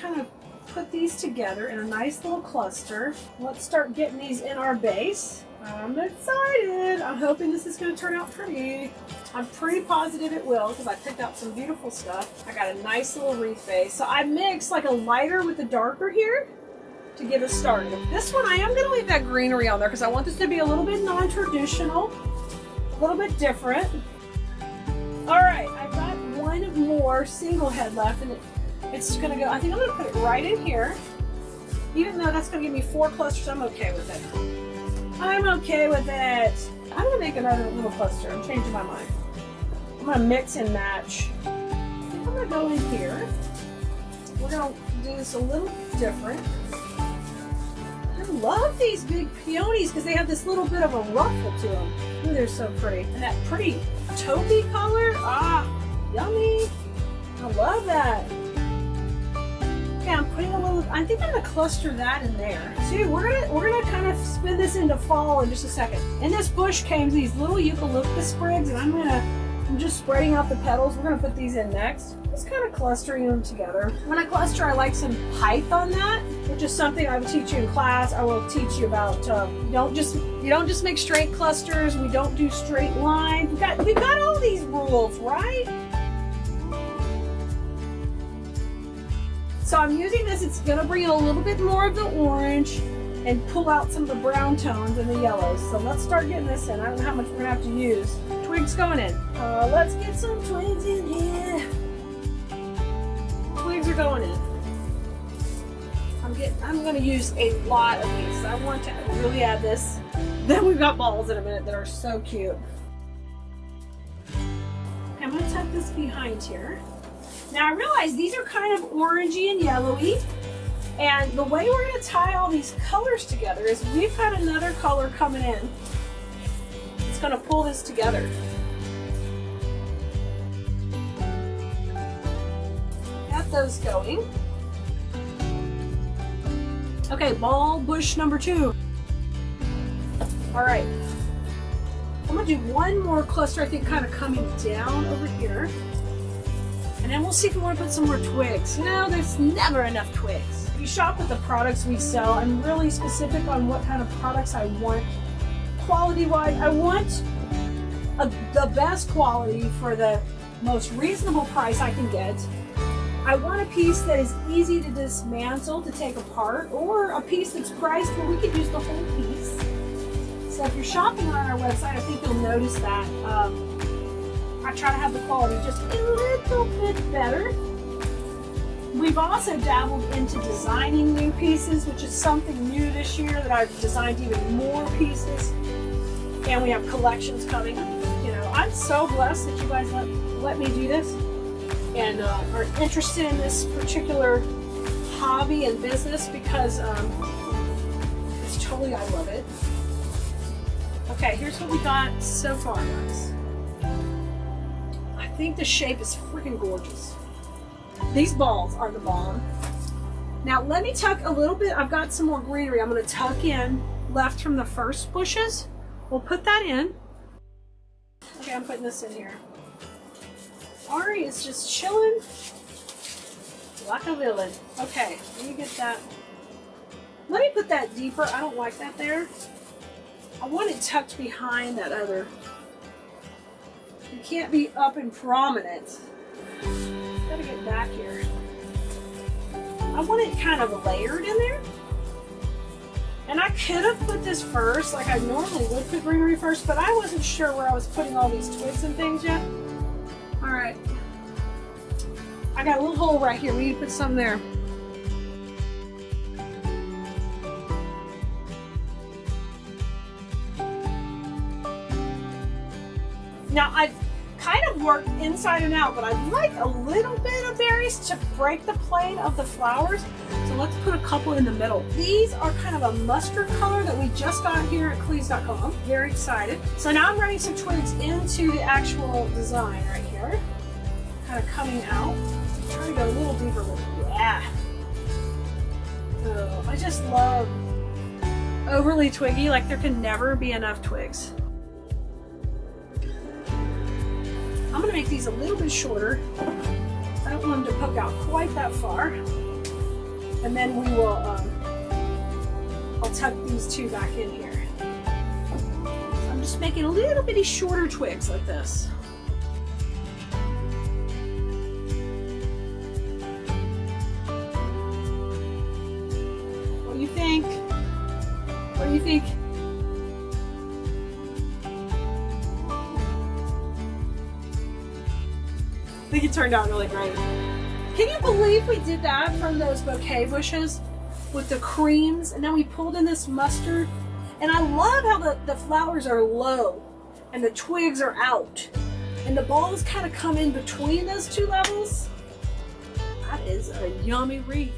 kind of put these together in a nice little cluster. Let's start getting these in our base. I'm excited. I'm hoping this is going to turn out pretty. I'm pretty positive it will because I picked out some beautiful stuff. I got a nice little wreath base. So I mixed like a lighter with the darker here to get us started. This one, I am going to leave that greenery on there because I want this to be a little bit non-traditional, a little bit different. All right, I've got one more single head left, and it's going to go, I think I'm going to put it right in here. Even though that's going to give me 4 clusters, I'm okay with it. I'm okay with it. I'm going to make another little cluster. I'm changing my mind. I'm going to mix and match. I think I'm going to go in here. We're going to do this a little different. I love these big peonies because they have this little bit of a ruffle to them. Ooh, they're so pretty. And that pretty taupey color. Ah, yummy. I love that. Okay, I'm putting a little, I think I'm gonna cluster that in there. See, we're gonna kind of spin this into fall in just a second. In this bush came these little eucalyptus sprigs, and I'm just spreading out the petals. We're gonna put these in next. Just kind of clustering them together. When I cluster, I like some height on that, which is something I will teach you in class. I will teach you about, you don't just make straight clusters. We don't do straight lines. We've got all these rules, right? So I'm using this, it's gonna bring in a little bit more of the orange and pull out some of the brown tones and the yellows. So let's start getting this in. I don't know how much we're gonna have to use. Twigs going in. Let's get some twigs in here. Twigs are going in. I'm gonna use a lot of these. I want to really add this. Then we've got balls in a minute that are so cute. Okay, I'm gonna tuck this behind here. Now I realize these are kind of orangey and yellowy, and the way we're going to tie all these colors together is we've got another color coming in. It's going to pull this together. Got those going. Okay, ball bush number 2. All right. I'm going to do one more cluster, I think, kind of coming down over here. And then we'll see if we want to put some more twigs. You know, there's never enough twigs. If you shop with the products we sell, I'm really specific on what kind of products I want. Quality-wise, I want the best quality for the most reasonable price I can get. I want a piece that is easy to dismantle, to take apart, or a piece that's priced where we could use the whole piece. So if you're shopping on our website, I think you'll notice that. I try to have the quality just a little bit better. We've also dabbled into designing new pieces, which is something new this year, that I've designed even more pieces. And we have collections coming. You know, I'm so blessed that you guys let me do this and are interested in this particular hobby and business because it's totally, I love it. Okay, here's what we got so far, guys. I think the shape is freaking gorgeous. These balls are the bomb. Now let me tuck a little bit. I've got some more greenery. I'm going to tuck in left from the first bushes. We'll put that in. Okay, I'm putting this in here. Ari is just chilling like a villain. Okay, let me get that. Let me put that deeper. I don't like that there. I want it tucked behind that other. It can't be up and prominent. Gotta get back here. I want it kind of layered in there. And I could have put this first, like I normally would put greenery first, but I wasn't sure where I was putting all these twigs and things yet. All right. I got a little hole right here. We need to put some there. Now I've kind of worked inside and out, but I'd like a little bit of berries to break the plane of the flowers. So let's put a couple in the middle. These are kind of a mustard color that we just got here at Cleves.com. Very excited. So now I'm running some twigs into the actual design right here. Kind of coming out. I'm trying to go a little deeper with it. Yeah. Oh, I just love overly twiggy. Like there can never be enough twigs. I'm going to make these a little bit shorter. I don't want them to poke out quite that far. And then we will, I'll tuck these two back in here. So I'm just making a little bitty shorter twigs like this. What do you think? What do you think? I think it turned out really great. Can you believe we did that from those bouquet bushes with the creams, and then we pulled in this mustard? And I love how the flowers are low and the twigs are out, and the balls kind of come in between those two levels. That is a yummy wreath.